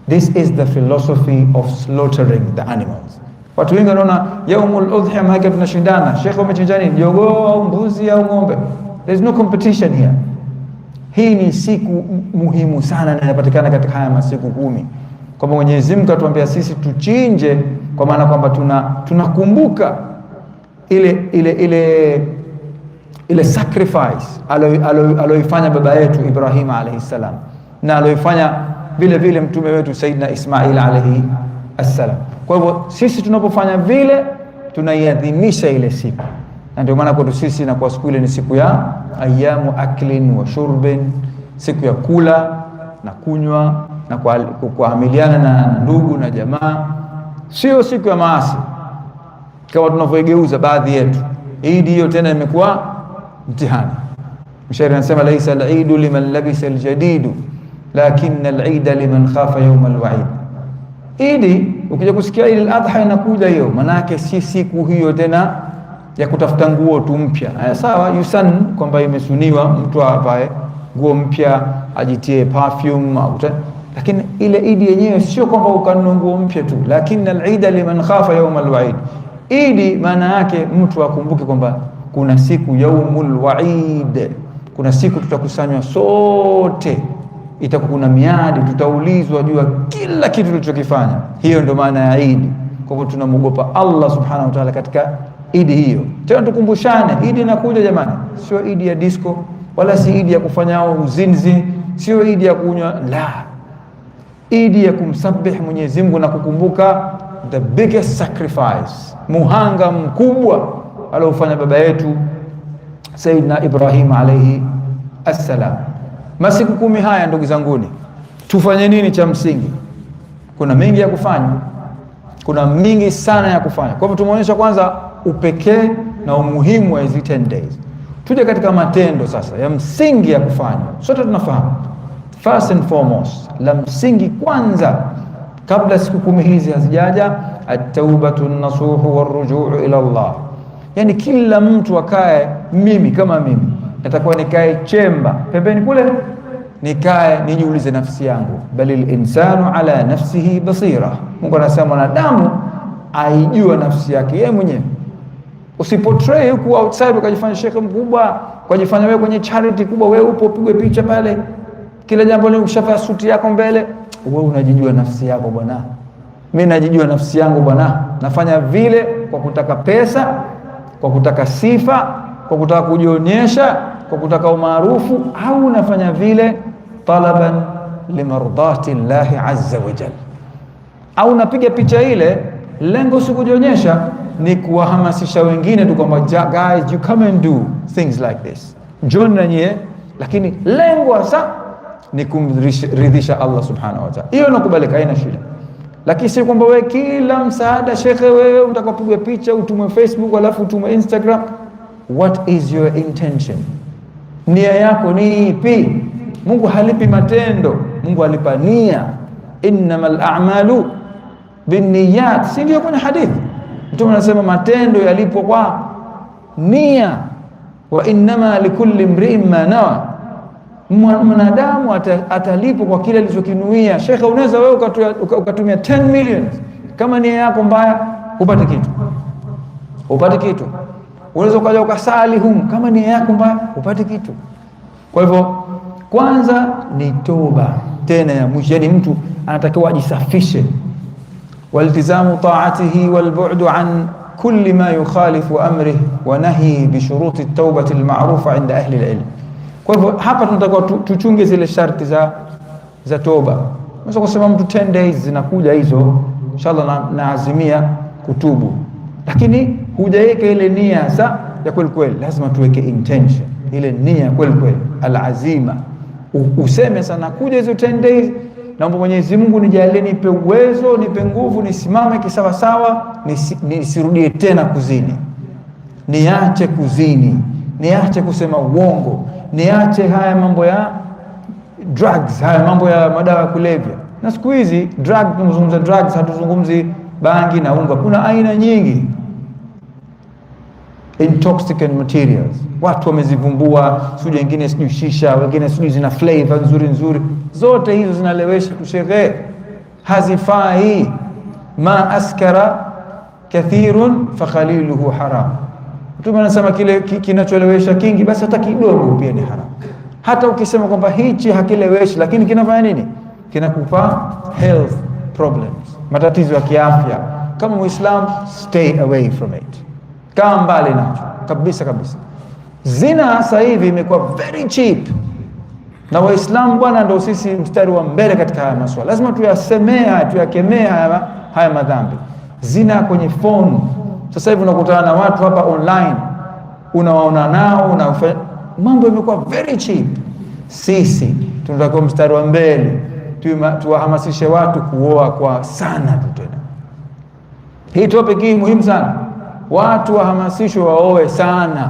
This is the philosophy of slaughtering the animals. Watu wengi wanaona yaumul udhiya maana tunashindana, Sheikh umechinja nini? Jogoo au mbuzi au ng'ombe? There is no competition here. Hii ni siku muhimu sana na inapatikana katika haya masiku 10. Kwamba Mwenyezi Mungu atuambia sisi tuchinje, kwa maana kwamba tunakumbuka ile sacrifice aloifanya baba yetu Ibrahim alayhi salam, na aloifanya vile vile mtume wetu Saidina Ismail alayhi salam. Kwa hivyo sisi tunapofanya vile tunaiadhimisha ile siku, na ndio maana kwetu sisi na kwa siku ile ni siku ya ayamu aklin wa shurbin, siku ya kula na kunywa na kuamiliana na ndugu na jamaa, sio siku ya maasi kama tunavyoigeuza baadhi yetu. Eid hiyo tena imekuwa mtihani. Mshairi anasema laisa al-eidu liman labisa al-jadidu lakinna al-eida liman khafa yawm al-wa'id. Eid, ukija kusikia Eid al-Adha inakuja hiyo, maana yake si siku hiyo tena ya kutafuta nguo tu mpya. Sawa, yusan kwamba imesuniwa mtu avae nguo mpya, ajitie perfume au lakini ile Eid yenyewe sio kwamba ukanunua nguo mpya tu, lakini al-eida liman khafa yawm al-wa'id. Eid maana yake mtu akumbuke kwamba kuna siku yaumul wa'id, kuna siku tutakusanywa sote, itakuwa kuna miadi, tutaulizwa juu ya kila kitu tulichokifanya. Hiyo ndio maana ya Eid. Kwa hivyo tunamuogopa Allah subhanahu wa ta'ala katika Eid hiyo. Tena tukumbushane, Eid inakuja jamani, sio Eid ya disco wala si Eid ya kufanya uzinzi sio idi ya kunywa, la, idi ya kumsabih Mwenyezi Mungu na kukumbuka the biggest sacrifice, muhanga mkubwa aliofanya baba yetu Sayyidina Ibrahim alayhi assalam. Masiku 10 haya ndugu zanguni, tufanye nini cha msingi? Kuna mengi ya kufanya, kuna mingi sana ya kufanya. Kwa hivyo tumeonyesha kwanza upekee na umuhimu wa hizi 10 days. Tuje katika matendo sasa ya msingi ya kufanya. Sote tunafahamu first and foremost, la msingi kwanza kabla siku 10 hizi hazijaja, at-taubatu an-nasuhu war-rujuu ila Allah. Yani kila mtu akae, mimi kama mimi natakuwa nikae chemba pembeni kule, nikae nijiulize nafsi yangu, balil insanu ala nafsihi basira. Mungu anasema mwanadamu aijua nafsi yake yeye mwenyewe. Usiportray huku outside ukajifanya shekhe mkubwa, ukajifanya wewe kwenye charity kubwa, wewe upo upigwe picha pale, kila jambo leo ushafanya suti yako mbele. Wewe unajijua nafsi yako bwana. Mimi najijua nafsi yangu bwana. Nafanya vile kwa kutaka pesa, kwa kutaka sifa, kwa kutaka kujionyesha, kwa kutaka umaarufu, au nafanya vile talaban limardati Llahi azza wa jalla? Au napiga picha ile lengo si kujionyesha, ni kuwahamasisha wengine tu kwamba guys, you come and do things like this, join na nyie, lakini lengo hasa ni kumridhisha Allah subhanahu wa ta'ala. Hiyo inakubalika, haina shida. Lakini si kwamba wewe kila msaada shekhe, wewe utakapigwa picha utume Facebook alafu utume Instagram. What is your intention? Nia yako ni ipi? Mungu halipi matendo, Mungu alipa nia. Innamal a'malu binniyat, si ndio kwenye hadithi Mtume anasema matendo yalipo kwa nia, wa innama likulli imri'in ma nawa. Mwanadamu atalipo kwa kile alichokinuia. Shekhe, unaweza wewe ukatumia 10 million, kama nia yako mbaya upate kitu, upate kitu. Unaweza ukaja ukasali kama nia yako mbaya upate kitu. Kwa hivyo kwanza ni toba, tena ya mwisho, yani mtu anatakiwa ajisafishe. Waltizamu ta'atihi walbu'du an kulli ma yukhalifu amrihi wa nahyi bi shuruti at-taubati al-ma'rufa 'inda ahli al-ilm. Kwa hivyo hapa tunatakiwa tuchunge zile sharti za toba. Unaweza kusema mtu 10 days zinakuja hizo, inshallah naazimia kutubu, lakini hujaweka ile nia sa ya kweli kweli. Lazima tuweke intention, ile nia kweli kweli, al-azima. Useme sana kuja hizo 10 days, naomba Mwenyezi Mungu nijalie, nipe uwezo, nipe nguvu, nisimame kisawa sawa, nisirudie tena kuzini, niache kuzini, niache kusema uongo, niache haya mambo ya drugs, haya mambo ya madawa ya kulevya. Na siku hizi tunazungumza drugs, hatuzungumzi bangi na unga. Kuna aina nyingi intoxicant materials, watu wamezivumbua, sio wengine sio shisha, wengine sio zina flavor nzuri nzuri, zote hizo zinalewesha tushehe, hazifai. Ma askara kathirun fa khaliluhu haram. Mtume anasema kile kinacholewesha kingi basi hata kidogo pia ni haram. Hata ukisema kwamba hichi hakileweshi, lakini kinafanya nini? Kinakupa health problems, matatizo ya kiafya. Kama Muislam, stay away from it, kaa mbali nacho kabisa kabisa. Zina sasa hivi imekuwa very cheap, na Waislamu bwana ndio sisi mstari wa mbele katika haya masuala. Lazima tuyasemea, tuyakemee haya madhambi. Zina kwenye phone, sasa hivi unakutana na watu hapa online, unawaona nao, mambo yamekuwa very cheap. Sisi tunatakiwa mstari wa mbele, tuwahamasishe watu kuoa kwa sana tu. Tena hii topic hii muhimu sana, watu wahamasishwe waoe sana.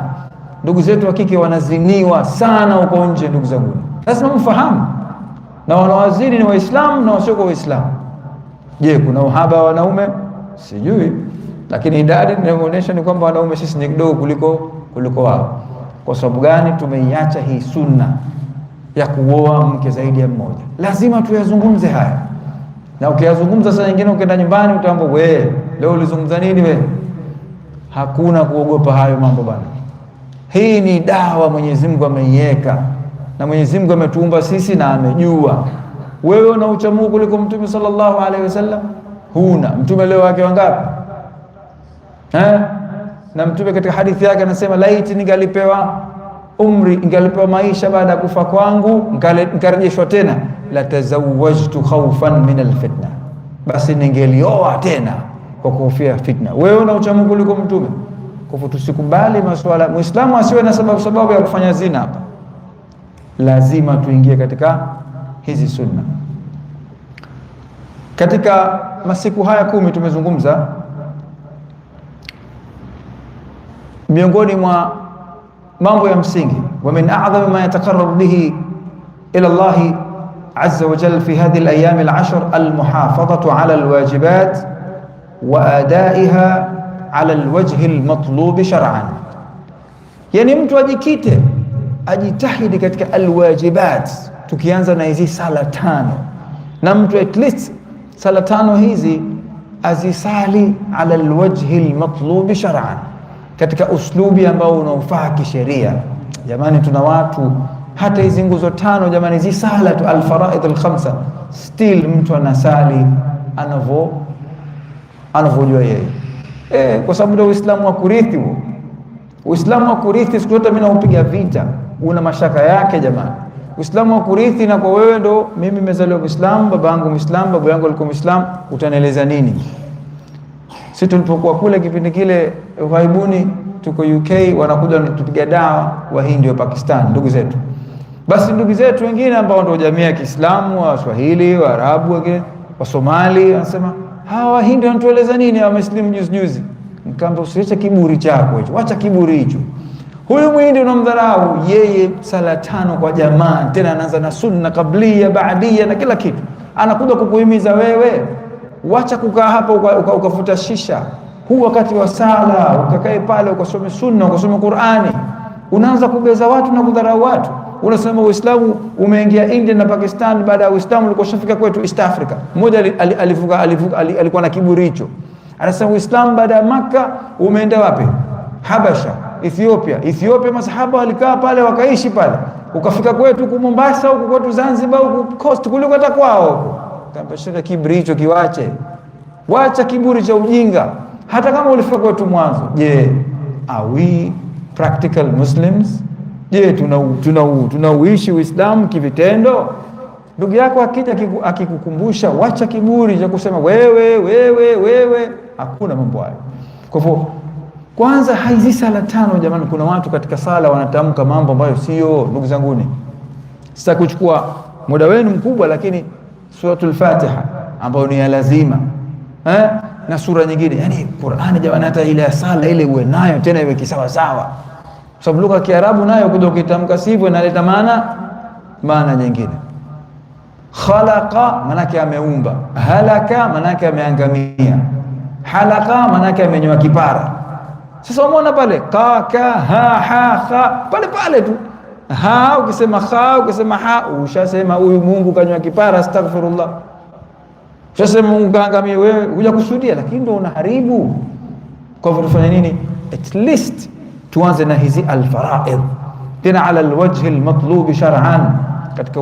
Ndugu zetu wa kike wanaziniwa sana huko nje, ndugu zangu, lazima mfahamu. Na wanawazini ni Waislamu na wasio Waislamu. Je, kuna uhaba wa wanaume? Sijui, lakini idadi inaonyesha ni kwamba wanaume sisi ni kidogo kuliko wao. Kwa sababu gani? Tumeiacha hii sunna ya kuoa mke zaidi ya mmoja. Lazima tuyazungumze haya, na ukiyazungumza saa nyingine ukienda nyumbani utaambiwa, wewe leo ulizungumza nini wewe? Hakuna kuogopa hayo mambo bana. Hii ni dawa Mwenyezi Mungu ameiweka, na Mwenyezi Mungu ametuumba sisi na amejua. Wewe una ucha Mungu kuliko Mtume sallallahu alaihi wasallam? Huna. Mtume leo wake wangapi? Na Mtume katika hadithi yake anasema, laiti ningalipewa umri, ingalipewa maisha baada ya kufa kwangu, nkarejeshwa tena, la tazawwajtu khawfan min alfitna, basi ningelioa tena kwa kuhofia fitna. Wewe una ucha Mungu kuliko mtume. Kwa hivyo tusikubali masuala, Muislamu asiwe na sababu ya kufanya zina hapa. Lazima tuingie katika hizi sunna. Katika masiku haya 10 tumezungumza, miongoni mwa mambo ya msingi, wa min a'dhami ma yataqarrabu bihi ila Allah azza wa jalla fi hadhihi al-ayyam al-'ashr al-muhafadhatu 'ala al-wajibat wa adaiha 'ala al-wajh al-matlub shar'an. Yani mtu ajikite, ajitahidi katika al-wajibat, tukianza na hizi sala 5, na mtu at least sala 5 hizi azisali 'ala al-wajh al-matlub shar'an, katika uslubi ambao unaofaa kisheria. Jamani, tuna watu hata hizi nguzo 5 jamani, hizi sala tu al-faraid al-khamsa, still mtu anasali anavyojua yeye, kwa sababu ndio Uislamu wa kurithi huo. Uislamu wa kurithi siku zote mimi naupiga vita, una mashaka yake jamani. Uislamu wa kurithi na kwa wewe ndo mimi nimezaliwa Muislamu, baba yangu Muislamu, babu yangu alikuwa Muislamu, utanieleza nini? Sisi tulipokuwa kule kipindi kile uhaibuni, tuko UK, wanakuja wanatupiga dawa Wahindi wa Pakistan, ndugu zetu. Basi ndugu zetu wengine ambao ndio jamii ya Kiislamu, Waswahili, Waarabu, wengine wa Somali, wanasema hawa Wahindi wanatueleza nini, hawa Muslimu juzi. Nikamwambia usiache kiburi chako hicho, acha kiburi hicho. Huyu Muhindi unamdharau, yeye sala 5 kwa jamaa, tena anaanza na sunna kablia, baadia na kila kitu. Anakuja kukuhimiza wewe, wacha kukaa hapa ukafuta shisha. Huu wakati wa sala ukakae pale ukasome sunna, ukasome Qur'ani. Unaanza kubeza watu na kudharau watu. Unasema Uislamu umeingia India na Pakistan, baada ya Uislamu ulikuwa shafika kwetu East Africa. Mmoja alikuwa na kiburi hicho. Anasema Uislamu baada ya Makkah umeenda wapi? Habasha, Ethiopia masahaba walikaa pale wakaishi pale. Ukafika kwetu huko Mombasa, huko kwetu Zanzibar, huko coast kuliko hata kwao huko. Kambashaka kiburi hicho kiwache. Wacha kiburi cha ujinga. Hata kama ulifika kwetu mwanzo, je, are we practical Muslims? Je, tunauishi Uislamu kivitendo? Ndugu yako akija akikukumbusha, wacha kiburi cha kusema wewe, hakuna mambo hayo. Kwa hivyo kwanza hizi sala 5 jamani, kuna watu katika sala wanatamka mambo ambayo sio. Ndugu zanguni, sasa kuchukua muda wenu mkubwa, lakini suratul Fatiha ambayo ni ya lazima, na sura nyingine, yani Qur'ani jamani, hata ile sala ile uwe nayo tena iwe kisawa sawa, kwa sababu lugha ya Kiarabu nayo kuja kutamka sivyo inaleta maana nyingine. Khalaqa manake ameumba, halaka manake ameangamia, halaka manake amenyoa kipara. Sasa umeona pale ka ha kha pale tu ha, ukisema kha ukisema ha, ushasema huyu Mungu kanyoa kipara, astaghfirullah. Ushasema Mungu kaangamia, wewe huja kusudia, lakini ndio unaharibu. Kwa hivyo tufanye nini? At least tuanze na hizi al-faraid, tena ala al-wajh al-matlub shar'an, katika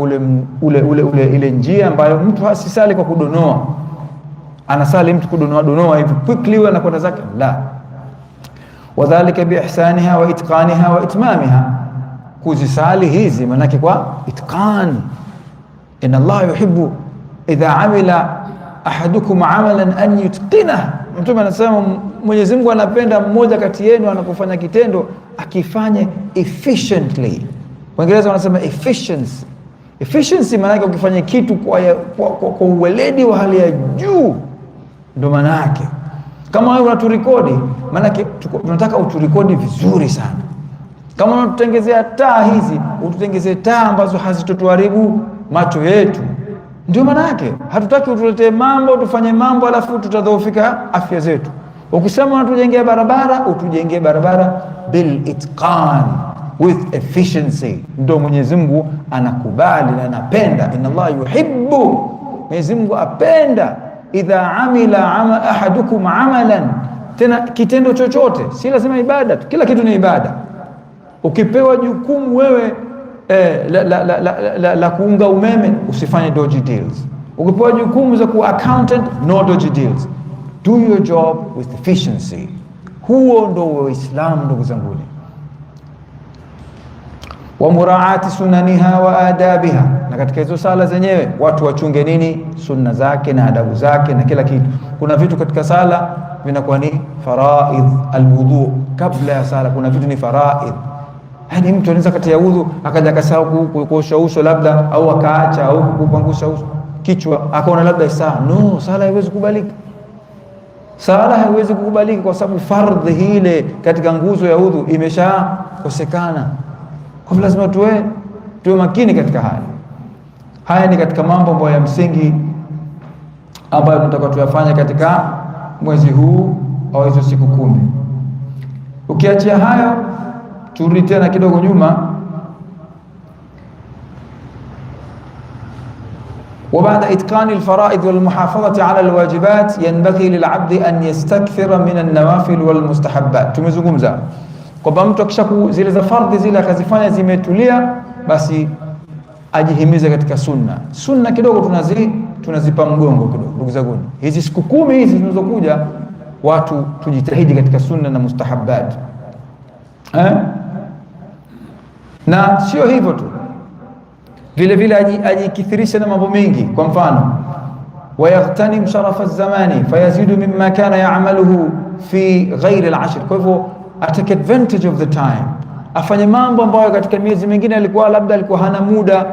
ile njia ambayo mtu hasisali kwa kudonoa. Anasali mtu kudonoa hivi quickly na kwenda zake, la. Wadhālika biihsaniha wa itqaniha wa itmamiha, kuzisali hizi manake kwa itqan. Inna Allah yuhibbu idha amila ahadukum amalan an yutqinah. Mtume anasema Mwenyezi Mungu anapenda mmoja kati yenu anapofanya kitendo akifanye efficiently. Waingereza wanasema efficiency. Efficiency maana ukifanya kitu kwa uweledi wa hali ya juu, ndio maana yake. Kama wewe unaturekodi, maana tunataka uturekodi vizuri sana. Kama unatutengezea taa hizi, ututengezee taa ambazo hazitotuharibu macho yetu. Ndio maana yake. Hatutaki utuletee mambo, tufanye mambo alafu tutadhoofika afya zetu. Ukisema unatujengea barabara, utujengee barabara bil itqan, with efficiency. Ndio Mwenyezi Mungu anakubali na anapenda. Inna Allah yuhibbu, Mwenyezi Mungu apenda idha amila ahadukum amalan, tena kitendo chochote, si lazima ibada tu, kila kitu ni ibada. Ukipewa jukumu wewe la kuunga umeme, usifanye dodgy deals. Ukipewa jukumu za kuwa accountant, no dodgy deals. Do your job with efficiency. Huo ndo Uislamu, ndugu zangu. wa muraati sunaniha wa adabiha, na katika hizo sala zenyewe watu wachunge nini? Sunna zake na adabu zake na kila kitu. Kuna vitu katika sala vinakuwa ni faraidh, alwudu kabla ya sala, kuna vitu ni faraidh. Yaani mtu anaweza kati ya udhu akaja akasahau kuosha uso labda, au akaacha au kupangusha uso kichwa, akaona labda saa no, sala haiwezi kukubalika. Sala haiwezi kukubalika kwa sababu fardhi ile katika nguzo ya udhu imeshakosekana. Kwa hivyo lazima tuwe makini katika haya ni katika mambo ambayo ya msingi ambayo tunataka tuyafanye katika mwezi huu au hizo siku 10. Ukiachia hayo, turudi tena kidogo nyuma. وبعد إتقان الفرائض والمحافظة على الواجبات ينبغي للعبد أن يستكثر من النوافل والمستحبات. tumezungumza kwamba mtu akishaku zile za fardhi zile akazifanya zimetulia, basi ajihimize katika sunna kidogo, tunazipa mgongo kidogo. Ndugu zangu, hizi siku 10 hizi zinazokuja, watu tujitahidi katika sunna na mustahabbat, na sio hivyo tu, vile vile ajikithirisha na mambo mengi. Kwa mfano, wayaghtanim sharafa az-zamani fayazidu mimma kana ya'maluhu fi ghairi al-ashr. Kwa hivyo atake advantage of the time, afanye mambo ambayo katika miezi mingine alikuwa hana muda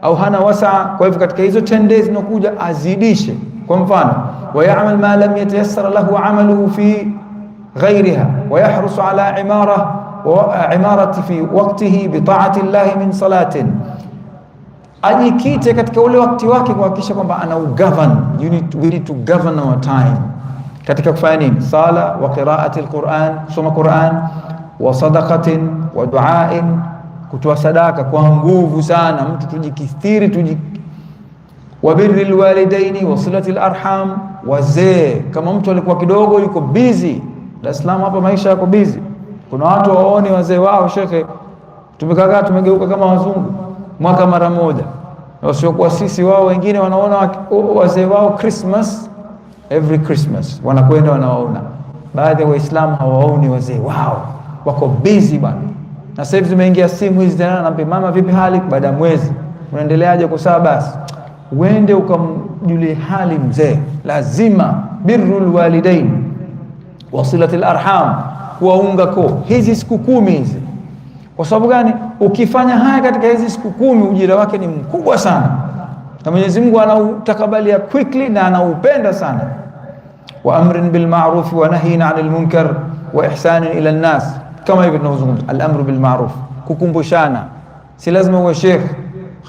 au hana wasaa. Kwa hivyo katika hizo 10 days zinokuja azidishe. Kwa mfano, wayamal ma lam yatayassar lahu amaluhu fi ghairiha wayahrusu ala imarati fi waqtihi bi ta'ati llahi min salatin. Ajikite katika ule wakati wake kuhakikisha kwamba ana govern. We need to govern our time katika kufanya nini? Sala wa qiraati alquran, soma Quran, wa sadaqatin wa duain, kutoa sadaka kwa nguvu sana, mtu tujikithiri, wa birri alwalidaini wa silati alarham. Wazee, kama mtu alikuwa kidogo yuko busy, Dar es Salaam hapa maisha yako busy, kuna watu waone wazee wao, shekhe, tumegeuka kama wazungu mwaka mara moja, wasiokuwa sisi. Wao wengine wanaona wazee wao every Christmas wanakwenda wanawaona. Baadhi ya Waislamu hawaoni wazee wao, wako busy bwana. Na sasa hivi zimeingia simu hizi tena, nampe mama, vipi hali, baada ya mwezi unaendeleaje? Kwa sababu basi uende ukamjulie hali mzee. Lazima birrul walidain wasilatil arham, kuwaunga ko hizi siku 10 hizi. Kwa sababu gani? Ukifanya haya katika hizi siku 10, ujira wake ni mkubwa sana, na Mwenyezi Mungu anautakabalia quickly na anaupenda sana. Wa amrin bil ma'ruf wa nahyin 'anil munkar wa ihsanin ila an-nas, kama hivyo tunazungumza al-amru bil ma'ruf, kukumbushana. Si lazima uwe sheikh.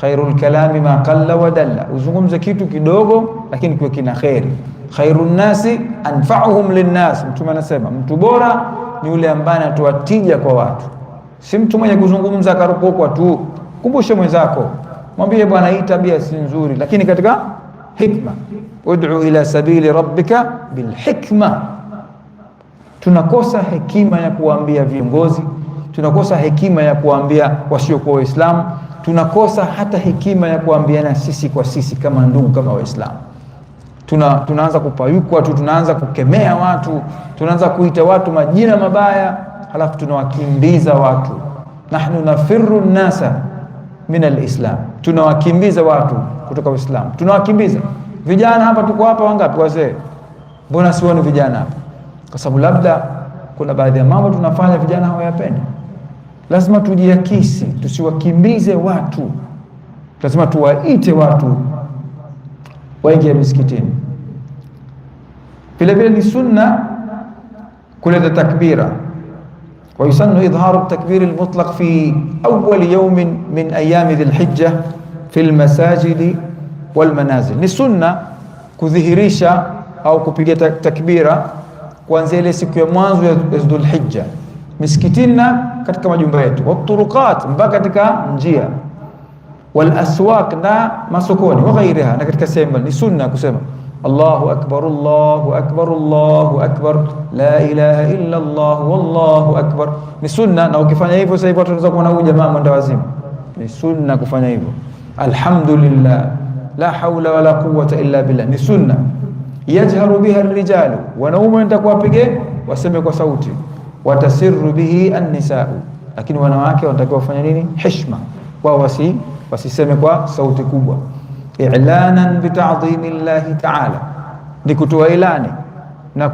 Khairul kalami ma qalla wa dalla, uzungumze kitu kidogo lakini kiwe kina khairi. Khairun nasi anfa'uhum lin-nas, mtume anasema mtu bora ni yule ambaye anatoa tija kwa watu, si mtu mwenye kuzungumza karukokwa tu. Kumbushe mwenzako, mwambie bwana, hii tabia si nzuri, lakini katika hikma. Ud'u ila sabili rabbika bil hikma. Tunakosa hekima ya kuambia viongozi, tunakosa hekima ya kuambia wasiokuwa Waislamu, tunakosa hata hekima ya kuambiana sisi kwa sisi kama ndugu, kama Waislamu. Tunaanza kupayukwa tu, tunaanza kukemea watu, tunaanza kuita watu majina mabaya, halafu tunawakimbiza watu. Nahnu nafirru nasa min alislam, tunawakimbiza watu kutoka Uislamu, tunawakimbiza. Vijana hapa tuko hapa wangapi? Wazee, mbona sioni vijana hapa? Kwa sababu labda kuna baadhi ya mambo tunafanya vijana hawayapendi. Lazima tujiakisi, tusiwakimbize watu, lazima tuwaite watu waingie misikitini. Vile vile ni sunna kuleta takbira. ويسن إظهار التكبير المطلق في أول يوم من أيام ذي الحجة في المساجد والمنازل. ni sunna kudhihirisha au kupiga takbira kuanzia ile siku ya mwanzo ya Dhul Hijja misikitini na katika majumba yetu, wa turuqat, mpaka katika njia, wal aswaq, na masokoni, wa ghairiha, na katika sehemu. Ni sunna kusema Allahu akbar, Allahu akbar, Allahu akbar, la ilaha illa Allah, wallahu akbar. Ni sunna, na ukifanya hivyo sasa hivi watu wanaweza kuona huyu jamaa mwenda wazimu. Ni sunna kufanya hivyo. Alhamdulillah, la hawla wala quwwata illa billah, ni sunna. Yajharu biha ar-rijalu, wanaume nitakuwapige waseme kwa sauti. Watasirru bihi an-nisaa, lakini wanawake wanatakiwa wafanye nini? Heshima, wao wasiseme kwa sauti kubwa. I'lanan bita'dhimi llahi ta'ala, ni kutoa ilani na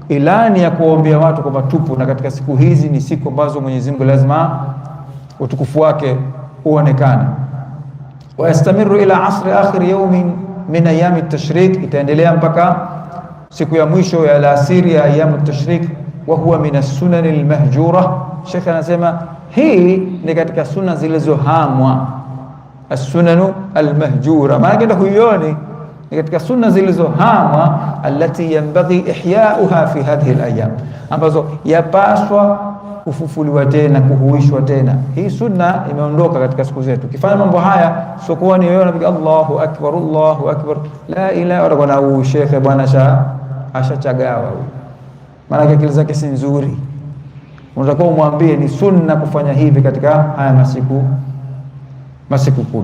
ilani ya kuwaombea watu kwamba tupo na katika siku hizi ni siku ambazo Mwenyezi Mungu lazima utukufu wake uonekane. Wa yastamiru ila asri akhir yawmin min ayami at-tashrik, itaendelea mpaka siku ya mwisho ya alasiri ya ayamu at-tashrik. Wa huwa min as-sunan al-mahjura, Sheikh anasema hii ni katika sunna zilizohamwa. As-sunanu al-mahjura maana kenda huioni ni katika sunna zilizohamwa, allati yanbaghi ihya'uha fi hadhihi al-ayyam, ambazo yapaswa kufufuliwa tena, kuhuishwa tena. Hii sunna imeondoka katika siku zetu. Ukifanya mambo haya sio kuwa ni wewe unapiga Allahu akbar Allahu akbar la ilaha illa Allah, shekhe bwana ashachagawa huyu, maana akili zake si nzuri. Unatakiwa umwambie ni sunna kufanya hivi katika haya masiku 10.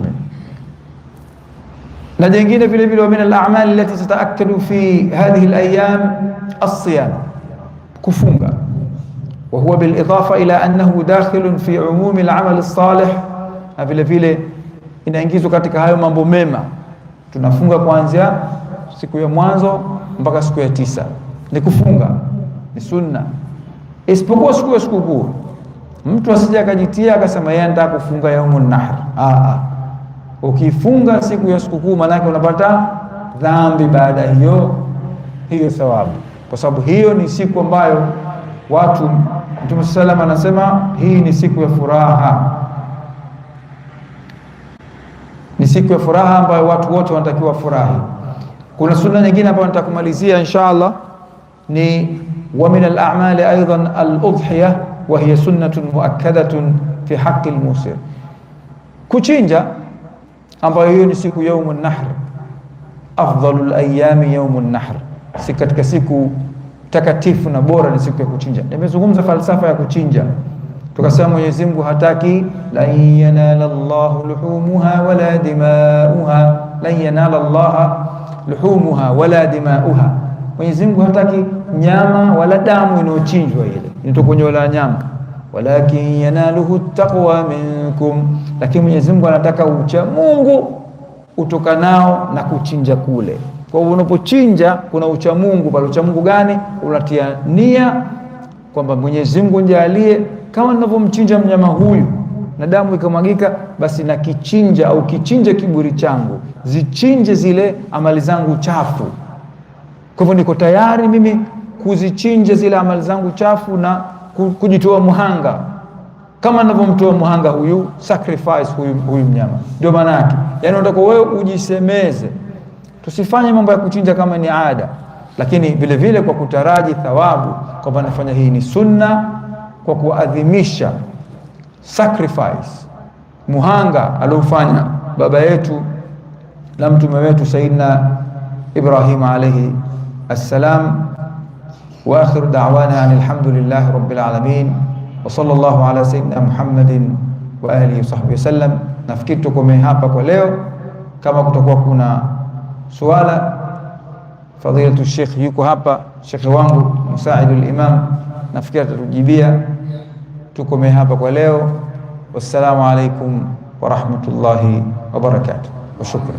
Na jingine vile vile, min al-a'mal allati tataakkadu fi hadhihi al-ayyam as-siyam, kufunga. Wa huwa bil idafa ila annahu dakhilun fi umumi al-amal as-salih, na vile vile inaingizwa katika hayo mambo mema. Tunafunga kuanzia siku ya mwanzo mpaka siku ya 9, ni kufunga, ni sunna, isipokuwa siku ya sikukuu. Mtu asije akajitia akasema yeye anataka kufunga yaumun nahr. Ukifunga siku ya sikukuu maana yake unapata dhambi baada hiyo thawabu, kwa sababu hiyo ni siku ambayo watu, Mtume sallallahu alayhi wasallam anasema hii ni siku ya furaha, ni siku ya furaha ambayo watu wote wanatakiwa furahi. Kuna sunna nyingine ambayo nitakumalizia inshallah, ni wa min al-a'mali aidan al-udhhiya wa hiya sunnatun muakkadatun fi haqqi al-musir, kuchinja, ambayo hiyo ni siku yaumun nahr. Afdalul ayami yaumun nahr, si katika siku takatifu na bora ni siku ya kuchinja. Nimezungumza falsafa ya kuchinja, tukasema Mwenyezi Mungu hataki la yanala Allahu luhumuha wala dimauha, la yanala Allah luhumuha wala dimauha. Mwenyezi Mungu hataki nyama wala damu inayochinjwa, ile inatokonyola nyama, walakin yanaluhu taqwa minkum, lakini Mwenyezi Mungu anataka ucha Mungu utokanao na kuchinja kule. Kwa hiyo unapochinja kuna ucha Mungu pale. Ucha Mungu gani? Unatia nia kwamba Mwenyezi Mungu nijalie kama ninavyomchinja mnyama huyu na damu ikamwagika, basi na kichinja au kichinje kiburi changu, zichinje zile amali zangu chafu. Kwa hivyo niko tayari mimi kuzichinja zile amali zangu chafu na kujitoa muhanga kama ninavyomtoa muhanga huyu, sacrifice huyu mnyama. Ndio maana yake, yani unataka wewe ujisemeze. Tusifanye mambo ya kuchinja kama ni ada, lakini vile vile kwa kutaraji thawabu kwamba nafanya hii ni sunna, kwa kuadhimisha sacrifice, muhanga aliofanya baba yetu na mtume wetu Sayyidina Ibrahim alayhi assalam. Wa akhiru da'wana alhamdulillahi rabbil alamin wa sallallahu ala sayyidina Muhammadin wa alihi wa sahbihi wasallam. Nafikiri tukomee hapa kwa leo. Kama kutakuwa kuna suala, fadhilatu Sheikh yuko hapa, Sheikh wangu Musaidul Imam, nafikiri atatujibia. Tukomee hapa kwa leo. Wassalamu alaikum wa rahmatullahi wa barakatuh wa shukran.